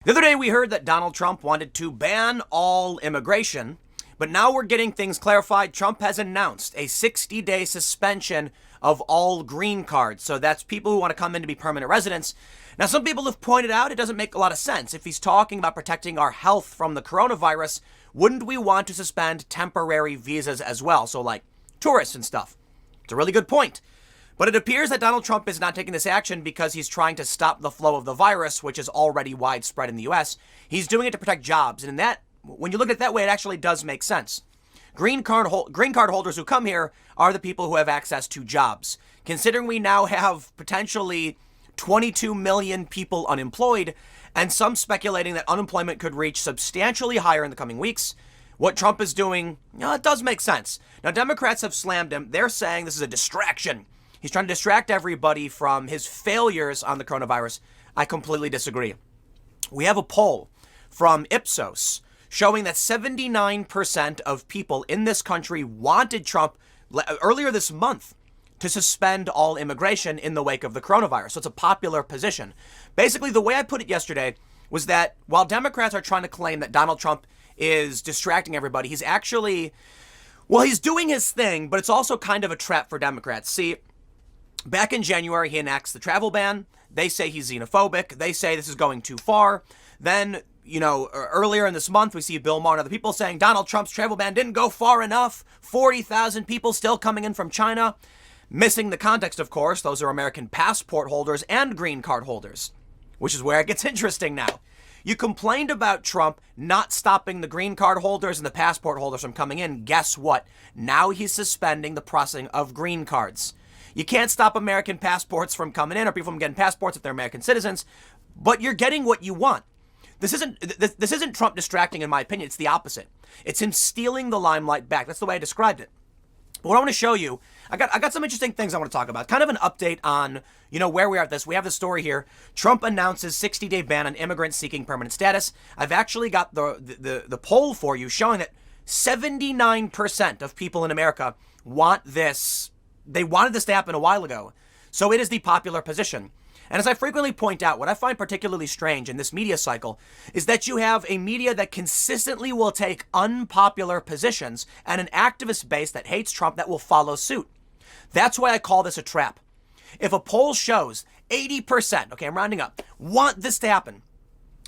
The other day we heard that Donald Trump wanted to ban all immigration, but now we're getting things clarified. Trump has announced a 60-day suspension of all green cards. So that's people who want to come in to be permanent residents. Now, some people have pointed out it doesn't make a lot of sense. If he's talking about protecting our health from the coronavirus, wouldn't we want to suspend temporary visas as well? So like tourists and stuff. It's a really good point. But it appears that Donald Trump is not taking this action because he's trying to stop the flow of the virus, which is already widespread in the U.S. He's doing it to protect jobs. And in that, when you look at it that way, it actually does make sense. Green card holders who come here are the people who have access to jobs. Considering we now have potentially 22 million people unemployed, and some speculating that unemployment could reach substantially higher in the coming weeks, what Trump is doing, it does make sense. Now, Democrats have slammed him. They're saying this is a distraction. He's trying to distract everybody from his failures on the coronavirus. I completely disagree. We have a poll from Ipsos showing that 79% of people in this country wanted Trump earlier this month to suspend all immigration in the wake of the coronavirus. So it's a popular position. Basically, the way I put it yesterday was that while Democrats are trying to claim that Donald Trump is distracting everybody, he's actually, he's doing his thing, but it's also kind of a trap for Democrats. See, back in January, he enacts the travel ban. They say he's xenophobic. They say this is going too far. Then, earlier in this month, we see Bill Maher and other people saying Donald Trump's travel ban didn't go far enough. 40,000 people still coming in from China. Missing the context, of course, those are American passport holders and green card holders, which is where it gets interesting now. You complained about Trump not stopping the green card holders and the passport holders from coming in. Guess what? Now he's suspending the processing of green cards. You can't stop American passports from coming in or people from getting passports if they're American citizens, but you're getting what you want. This isn't Trump distracting, in my opinion. It's the opposite. It's him stealing the limelight back. That's the way I described it. But what I want to show you, I got some interesting things I want to talk about. Kind of an update on, where we are at this. We have the story here. Trump announces 60-day ban on immigrants seeking permanent status. I've actually got the poll for you showing that 79% of people in America want this. They wanted this to happen a while ago. So it is the popular position. And as I frequently point out, what I find particularly strange in this media cycle is that you have a media that consistently will take unpopular positions and an activist base that hates Trump that will follow suit. That's why I call this a trap. If a poll shows 80%, okay, I'm rounding up, want this to happen.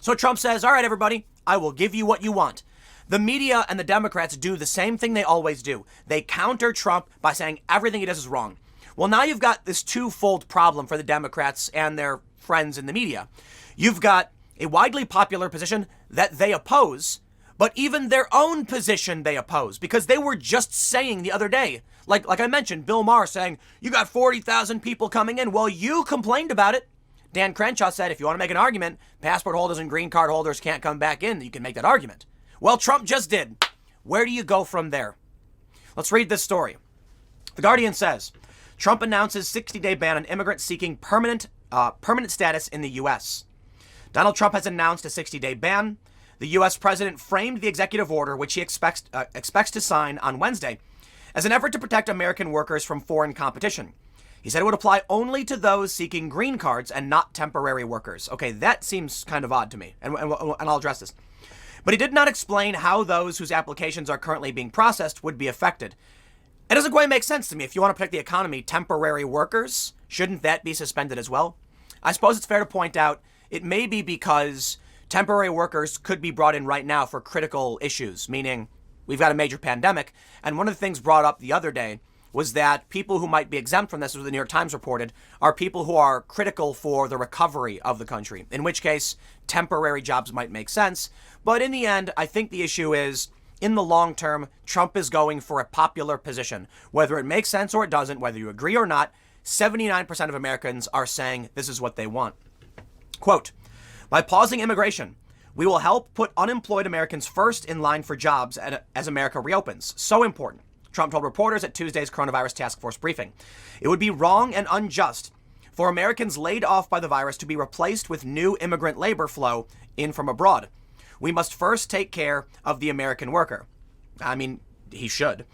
So Trump says, all right, everybody, I will give you what you want. The media and the Democrats do the same thing they always do. They counter Trump by saying everything he does is wrong. Well, now you've got this twofold problem for the Democrats and their friends in the media. You've got a widely popular position that they oppose, but even their own position they oppose because they were just saying the other day, like I mentioned, Bill Maher saying, you got 40,000 people coming in. Well, you complained about it. Dan Crenshaw said, if you want to make an argument, passport holders and green card holders can't come back in, you can make that argument. Well, Trump just did. Where do you go from there? Let's read this story. The Guardian says, Trump announces 60-day ban on immigrants seeking permanent status in the U.S. Donald Trump has announced a 60-day ban. The U.S. president framed the executive order, which he expects to sign on Wednesday, as an effort to protect American workers from foreign competition. He said it would apply only to those seeking green cards and not temporary workers. Okay, that seems kind of odd to me, and I'll address this. But he did not explain how those whose applications are currently being processed would be affected. It doesn't quite make sense to me. If you want to protect the economy, temporary workers, shouldn't that be suspended as well? I suppose it's fair to point out it may be because temporary workers could be brought in right now for critical issues, meaning we've got a major pandemic. And one of the things brought up the other day was that people who might be exempt from this, as the New York Times reported, are people who are critical for the recovery of the country, in which case temporary jobs might make sense. But in the end, I think the issue is, in the long term, Trump is going for a popular position. Whether it makes sense or it doesn't, whether you agree or not, 79% of Americans are saying this is what they want. Quote, by pausing immigration, we will help put unemployed Americans first in line for jobs as America reopens. So important, Trump told reporters at Tuesday's coronavirus task force briefing. It would be wrong and unjust for Americans laid off by the virus to be replaced with new immigrant labor flow in from abroad. We must first take care of the American worker. I mean, he should.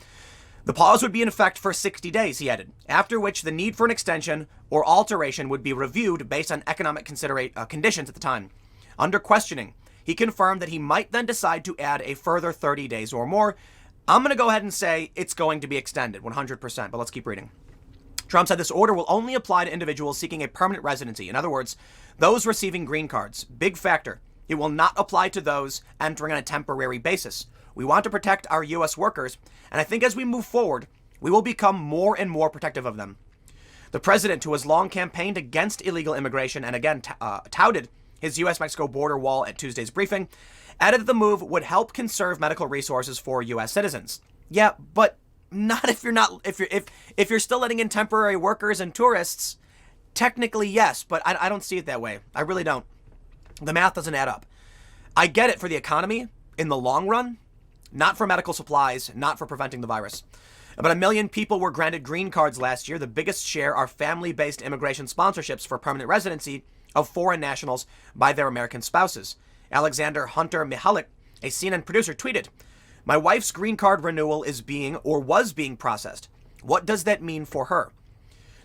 The pause would be in effect for 60 days, he added, after which the need for an extension or alteration would be reviewed based on economic conditions at the time. Under questioning, he confirmed that he might then decide to add a further 30 days or more. I'm going to go ahead and say it's going to be extended 100%, but let's keep reading. Trump said this order will only apply to individuals seeking a permanent residency. In other words, those receiving green cards. Big factor. It will not apply to those entering on a temporary basis. We want to protect our U.S. workers, and I think as we move forward, we will become more and more protective of them. The president, who has long campaigned against illegal immigration and again touted his U.S.-Mexico border wall at Tuesday's briefing, added that the move would help conserve medical resources for U.S. citizens. Yeah, but not if you're still letting in temporary workers and tourists. Technically, yes, but I don't see it that way. I really don't. The math doesn't add up. I get it for the economy in the long run, not for medical supplies, not for preventing the virus. About 1 million people were granted green cards last year. The biggest share are family-based immigration sponsorships for permanent residency of foreign nationals by their American spouses. Alexander Hunter Mihalik, a CNN producer, tweeted, "My wife's green card renewal is being or was being processed. What does that mean for her?"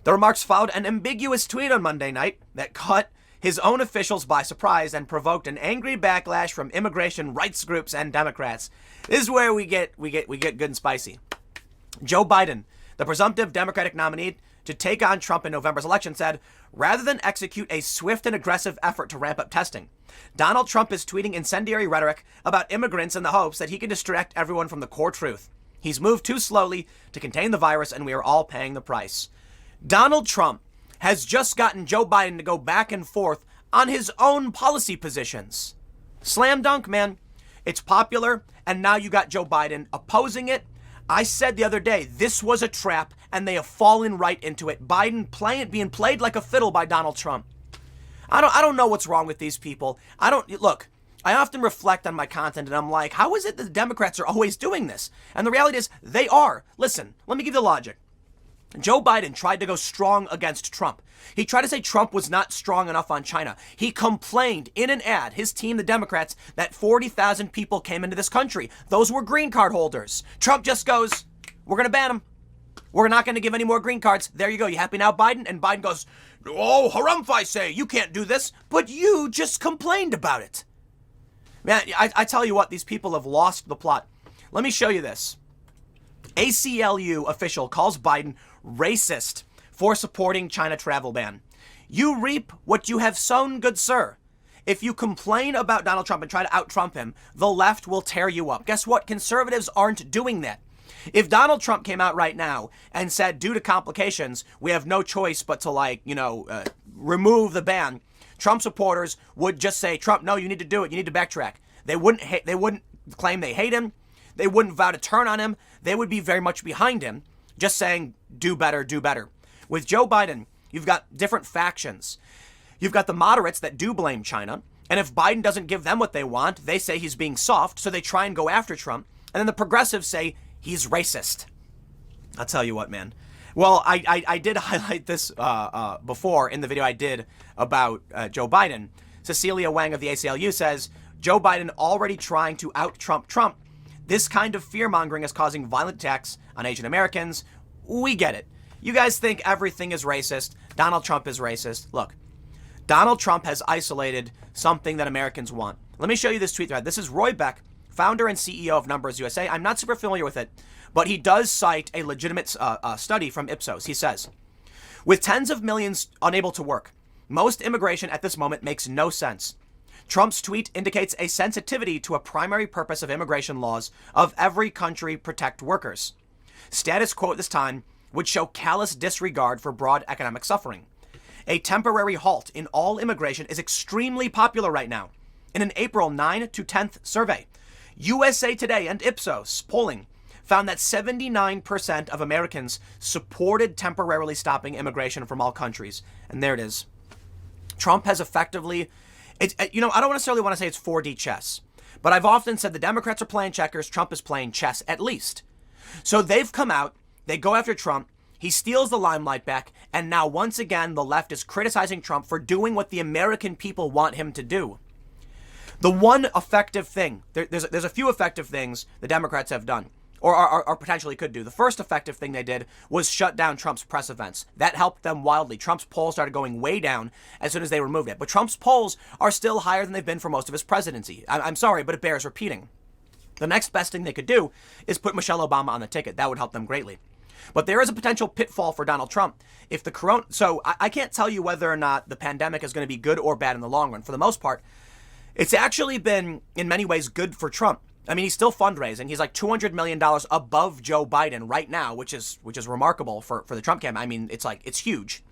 The remarks followed an ambiguous tweet on Monday night that caught his own officials by surprise and provoked an angry backlash from immigration rights groups and Democrats. This is where we get good and spicy. Joe Biden, the presumptive Democratic nominee to take on Trump in November's election, said, rather than execute a swift and aggressive effort to ramp up testing, Donald Trump is tweeting incendiary rhetoric about immigrants in the hopes that he can distract everyone from the core truth. He's moved too slowly to contain the virus, and we are all paying the price. Donald Trump has just gotten Joe Biden to go back and forth on his own policy positions. Slam dunk, man. It's popular, and now you got Joe Biden opposing it. I said the other day, this was a trap, and they have fallen right into it. Biden being played like a fiddle by Donald Trump. I don't know what's wrong with these people. Look, I often reflect on my content, and I'm like, how is it that the Democrats are always doing this? And the reality is, they are. Listen, let me give you the logic. Joe Biden tried to go strong against Trump. He tried to say Trump was not strong enough on China. He complained in an ad, his team, the Democrats, that 40,000 people came into this country. Those were green card holders. Trump just goes, we're going to ban them. We're not going to give any more green cards. There you go. You happy now, Biden? And Biden goes, oh, harumph, I say, you can't do this. But you just complained about it. Man, I tell you what, these people have lost the plot. Let me show you this. ACLU official calls Biden racist for supporting China travel ban. You reap what you have sown, good sir. If you complain about Donald Trump and try to out-Trump him, the left will tear you up. Guess what? Conservatives aren't doing that. If Donald Trump came out right now and said, due to complications, we have no choice but to remove the ban, Trump supporters would just say, Trump, no, you need to do it. You need to backtrack. They wouldn't claim they hate him. They wouldn't vow to turn on him. They would be very much behind him, just saying, do better, do better. With Joe Biden, you've got different factions. You've got the moderates that do blame China. And if Biden doesn't give them what they want, they say he's being soft, so they try and go after Trump. And then the progressives say he's racist. I'll tell you what, man. Well, I did highlight this before in the video I did about Joe Biden. Cecilia Wang of the ACLU says, Joe Biden already trying to out-Trump Trump. This kind of fear-mongering is causing violent attacks on Asian Americans. We get it. You guys think everything is racist. Donald Trump is racist. Look, Donald Trump has isolated something that Americans want. Let me show you this tweet thread. This is Roy Beck, founder and CEO of Numbers USA. I'm not super familiar with it, but he does cite a legitimate study from Ipsos. He says, with tens of millions unable to work, most immigration at this moment makes no sense. Trump's tweet indicates a sensitivity to a primary purpose of immigration laws of every country protect workers. Status quo at this time would show callous disregard for broad economic suffering. A temporary halt in all immigration is extremely popular right now. In an April 9 to 10th survey, USA Today and Ipsos polling found that 79% of Americans supported temporarily stopping immigration from all countries. And there it is. Trump has effectively, I don't necessarily want to say it's 4D chess, but I've often said the Democrats are playing checkers, Trump is playing chess at least. So they've come out, they go after Trump, he steals the limelight back, and now once again the left is criticizing Trump for doing what the American people want him to do. The one effective thing, there's a few effective things the Democrats have done. or potentially could do. The first effective thing they did was shut down Trump's press events. That helped them wildly. Trump's polls started going way down as soon as they removed it. But Trump's polls are still higher than they've been for most of his presidency. I'm sorry, but it bears repeating. The next best thing they could do is put Michelle Obama on the ticket. That would help them greatly. But there is a potential pitfall for Donald Trump if the corona. So I can't tell you whether or not the pandemic is going to be good or bad in the long run. For the most part, it's actually been in many ways good for Trump. I mean, he's still fundraising. He's like $200 million above Joe Biden right now, which is remarkable for the Trump campaign. I mean, it's huge.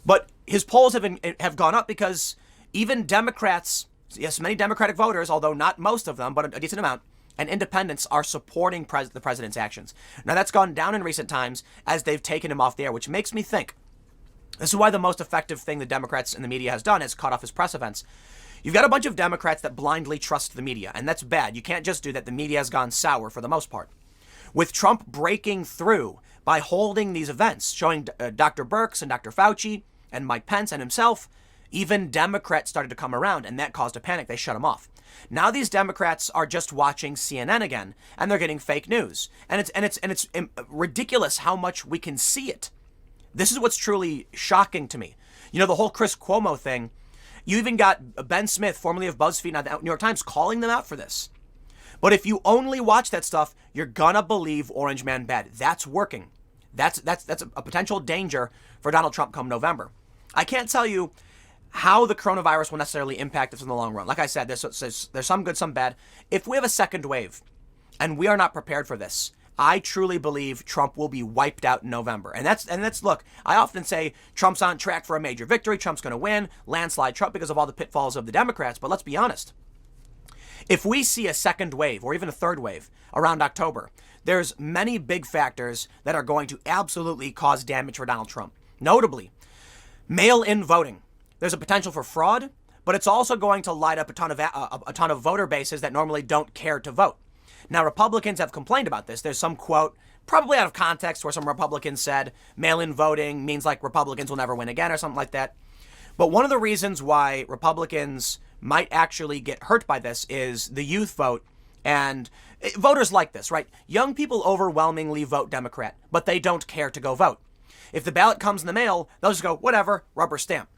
But his polls have gone up because even Democrats, yes, many Democratic voters, although not most of them, but a decent amount, and independents are supporting the president's actions. Now, that's gone down in recent times as they've taken him off the air, which makes me think this is why the most effective thing the Democrats and the media has done is cut off his press events. You've got a bunch of Democrats that blindly trust the media, and that's bad. You can't just do that. The media has gone sour for the most part. With Trump breaking through by holding these events, showing Dr. Birx and Dr. Fauci and Mike Pence and himself, even Democrats started to come around, and that caused a panic. They shut him off. Now these Democrats are just watching CNN again, and they're getting fake news. And it's ridiculous how much we can see it. This is what's truly shocking to me. You know, the whole Chris Cuomo thing. You even got Ben Smith, formerly of BuzzFeed, now the New York Times, calling them out for this. But if you only watch that stuff, you're gonna believe Orange Man bad. That's working. That's a potential danger for Donald Trump come November. I can't tell you how the coronavirus will necessarily impact us in the long run. Like I said, there's some good, some bad. If we have a second wave and we are not prepared for this, I truly believe Trump will be wiped out in November. And that's look, I often say Trump's on track for a major victory. Trump's going to win, landslide Trump because of all the pitfalls of the Democrats. But let's be honest. If we see a second wave or even a third wave around October, there's many big factors that are going to absolutely cause damage for Donald Trump. Notably, mail-in voting. There's a potential for fraud, but it's also going to light up a ton of voter bases that normally don't care to vote. Now, Republicans have complained about this. There's some quote, probably out of context, where some Republicans said mail-in voting means like Republicans will never win again or something like that. But one of the reasons why Republicans might actually get hurt by this is the youth vote. And voters like this, right? Young people overwhelmingly vote Democrat, but they don't care to go vote. If the ballot comes in the mail, they'll just go, whatever, rubber stamp.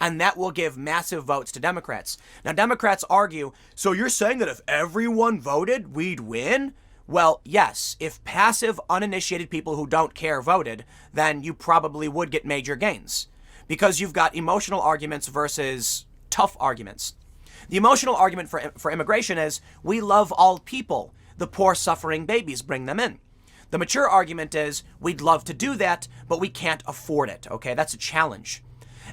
And that will give massive votes to Democrats. Now, Democrats argue, so you're saying that if everyone voted, we'd win? Well, yes. If passive, uninitiated people who don't care voted, then you probably would get major gains. Because you've got emotional arguments versus tough arguments. The emotional argument for immigration is, we love all people. The poor, suffering babies, bring them in. The mature argument is, we'd love to do that, but we can't afford it. Okay, that's a challenge.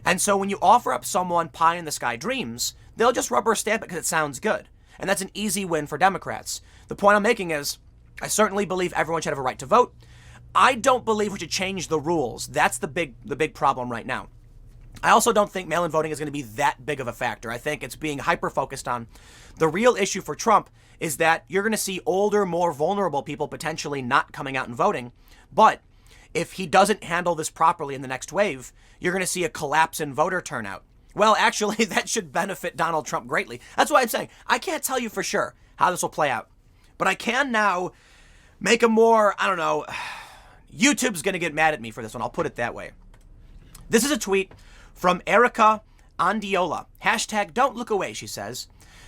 And so when you offer up someone pie in the sky dreams, they'll just rubber stamp it because it sounds good. And that's an easy win for Democrats. The point I'm making is, I certainly believe everyone should have a right to vote. I don't believe we should change the rules. That's the big problem right now. I also don't think mail-in voting is going to be that big of a factor. I think it's being hyper-focused on. The real issue for Trump is that you're going to see older, more vulnerable people potentially not coming out and voting. But if he doesn't handle this properly in the next wave, you're going to see a collapse in voter turnout. Well, actually, that should benefit Donald Trump greatly. That's why I'm saying I can't tell you for sure how this will play out. But I can now make a more, I don't know, YouTube's going to get mad at me for this one. I'll put it that way. This is a tweet from Erica Andiola. Hashtag don't look away, she says.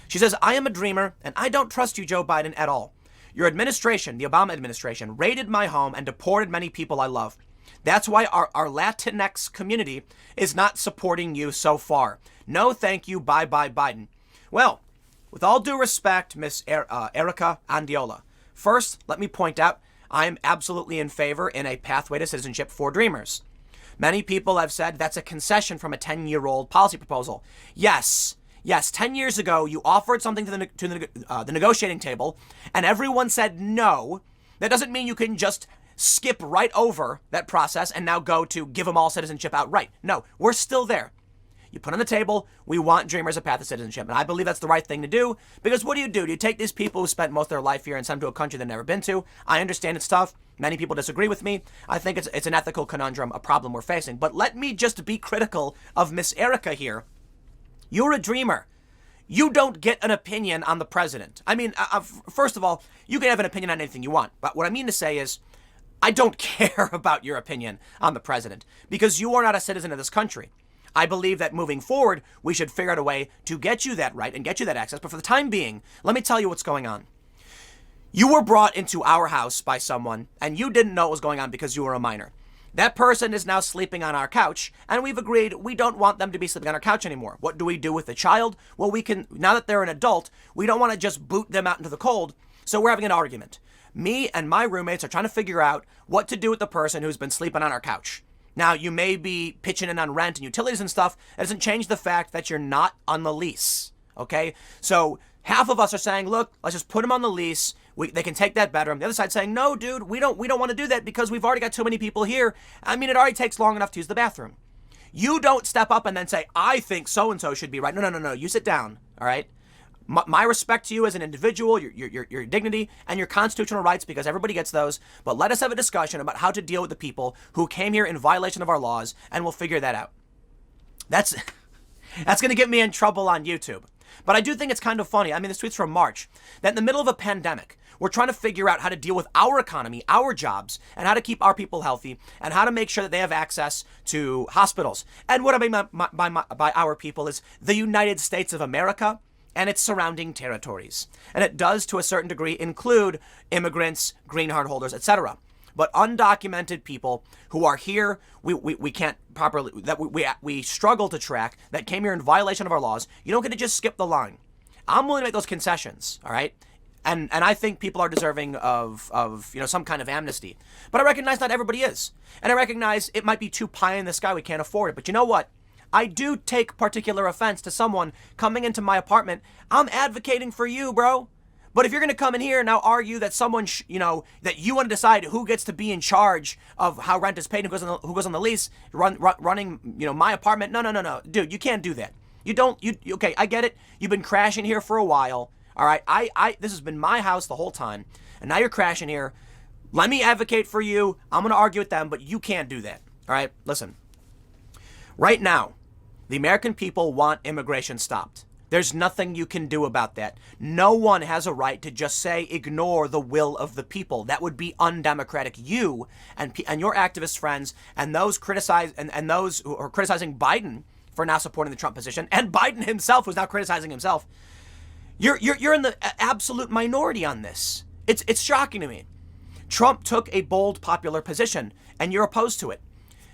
She says, I am a dreamer, and I don't trust you, Joe Biden, at all. Your administration, the Obama administration, raided my home and deported many people I love. That's why our Latinx community is not supporting you so far. No, thank you. Bye, Biden. Well, with all due respect, Miss Erica Andiola, first, let me point out, I am absolutely in favor in a pathway to citizenship for Dreamers. Many people have said that's a concession from a 10-year-old policy proposal. Yes, 10 years ago, you offered something to the negotiating table, and everyone said no. That doesn't mean you can just skip right over that process and now go to give them all citizenship outright. No, we're still there. You put on the table, we want Dreamers a path to citizenship. And I believe that's the right thing to do, because what do? Do you take these people who spent most of their life here and send them to a country they've never been to? I understand it's tough. Many people disagree with me. I think it's an ethical conundrum, a problem we're facing. But let me just be critical of Miss Erica here. You're a dreamer. You don't get an opinion on the president. I mean, first of all, you can have an opinion on anything you want. But what I mean to say is, I don't care about your opinion on the president because you are not a citizen of this country. I believe that moving forward, we should figure out a way to get you that right and get you that access. But for the time being, let me tell you what's going on. You were brought into our house by someone and you didn't know what was going on because you were a minor. That person is now sleeping on our couch, and we've agreed we don't want them to be sleeping on our couch anymore. What do we do with the child? Well, we can, now that they're an adult, we don't want to just boot them out into the cold, so we're having an argument. Me and my roommates are trying to figure out what to do with the person who's been sleeping on our couch. Now, you may be pitching in on rent and utilities and stuff. It doesn't change the fact that you're not on the lease, okay? So half of us are saying, look, let's just put them on the lease. They can take that bedroom. The other side saying, no, dude, we don't want to do that because we've already got too many people here. I mean, it already takes long enough to use the bathroom. You don't step up and then say, I think so-and-so should be right. No. You sit down, all right? My respect to you as an individual, your dignity, and your constitutional rights, because everybody gets those. But let us have a discussion about how to deal with the people who came here in violation of our laws, and we'll figure that out. That's going to get me in trouble on YouTube. But I do think it's kind of funny. I mean, this tweet's from March, that in the middle of a pandemic, we're trying to figure out how to deal with our economy, our jobs, and how to keep our people healthy, and how to make sure that they have access to hospitals. And what I mean by our people is the United States of America and its surrounding territories. And it does, to a certain degree, include immigrants, green card holders, etc. But undocumented people who are here, we can't properly, that we struggle to track, that came here in violation of our laws, you don't get to just skip the line. I'm willing to make those concessions, all right? And I think people are deserving of some kind of amnesty. But I recognize not everybody is. And I recognize it might be too pie in the sky, we can't afford it. But you know what? I do take particular offense to someone coming into my apartment. I'm advocating for you, bro. But if you're going to come in here and now argue that someone, that you want to decide who gets to be in charge of how rent is paid and who goes on the lease, running, my apartment. No. Dude, you can't do that. Okay, I get it. You've been crashing here for a while. All right, this has been my house the whole time, and now you're crashing here. Let me advocate for you. I'm going to argue with them, but you can't do that. All right, listen. Right now, the American people want immigration stopped. There's nothing you can do about that. No one has a right to just say, ignore the will of the people. That would be undemocratic. You and your activist friends and those and those who are criticizing Biden for now supporting the Trump position, and Biden himself who's now criticizing himself, you're in the absolute minority on this. It's shocking to me. Trump took a bold popular position, and you're opposed to it.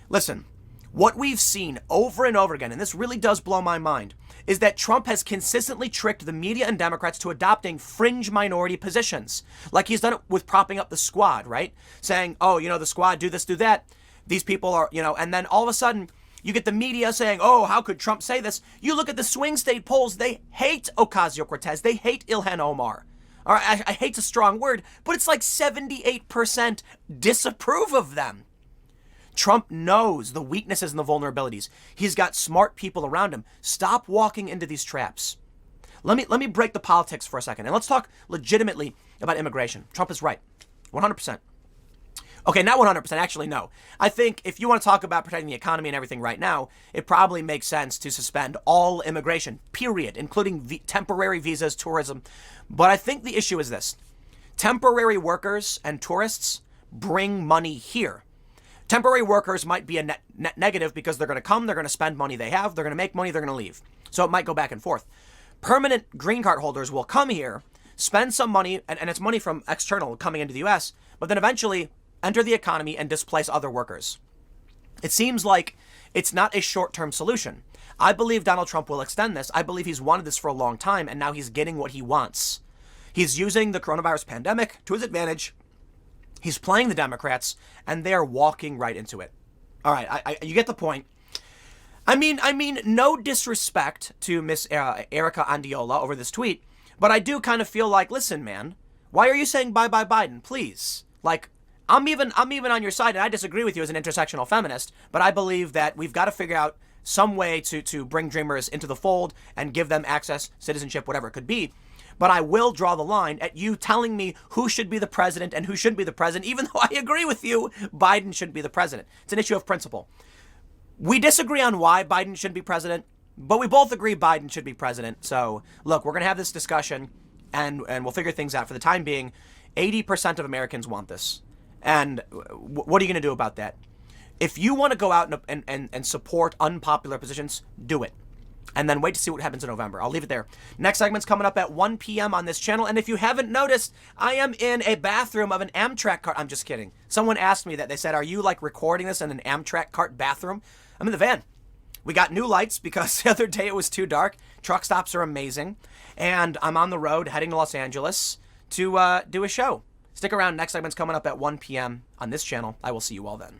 Listen, what we've seen over and over again, and this really does blow my mind, is that Trump has consistently tricked the media and Democrats to adopting fringe minority positions. Like he's done it with propping up the squad, right? Saying, oh, the squad, do this, do that. These people are, and then all of a sudden, you get the media saying, oh, how could Trump say this? You look at the swing state polls, they hate Ocasio-Cortez. They hate Ilhan Omar. All right, I hate's a strong word, but it's like 78% disapprove of them. Trump knows the weaknesses and the vulnerabilities. He's got smart people around him. Stop walking into these traps. Let me break the politics for a second, and let's talk legitimately about immigration. Trump is right, 100%. Okay, not 100%, actually, no. I think if you want to talk about protecting the economy and everything right now, it probably makes sense to suspend all immigration, period, including temporary visas, tourism. But I think the issue is this. Temporary workers and tourists bring money here. Temporary workers might be a net negative because they're going to come, they're going to spend money they have, they're going to make money, they're going to leave. So it might go back and forth. Permanent green card holders will come here, spend some money, and it's money from external coming into the U.S., but then eventually enter the economy and displace other workers. It seems like it's not a short-term solution. I believe Donald Trump will extend this. I believe he's wanted this for a long time, and now he's getting what he wants. He's using the coronavirus pandemic to his advantage. He's playing the Democrats, and they're walking right into it. All right, you get the point. I mean, no disrespect to Miss Erica Andiola over this tweet, but I do kind of feel like, listen, man, why are you saying bye-bye Biden? Please. Like, I'm even on your side, and I disagree with you as an intersectional feminist, but I believe that we've got to figure out some way to bring dreamers into the fold and give them access, citizenship, whatever it could be. But I will draw the line at you telling me who should be the president and who shouldn't be the president, even though I agree with you, Biden shouldn't be the president. It's an issue of principle. We disagree on why Biden shouldn't be president. But we both agree Biden should be president. So, look, we're going to have this discussion and we'll figure things out. For the time being, 80% of Americans want this. And what are you going to do about that? If you want to go out and support unpopular positions, do it. And then wait to see what happens in November. I'll leave it there. Next segment's coming up at 1 p.m. on this channel. And if you haven't noticed, I am in a bathroom of an Amtrak cart. I'm just kidding. Someone asked me that. They said, are you like recording this in an Amtrak cart bathroom? I'm in the van. We got new lights because the other day it was too dark. Truck stops are amazing. And I'm on the road heading to Los Angeles to do a show. Stick around. Next segment's coming up at 1 p.m. on this channel. I will see you all then.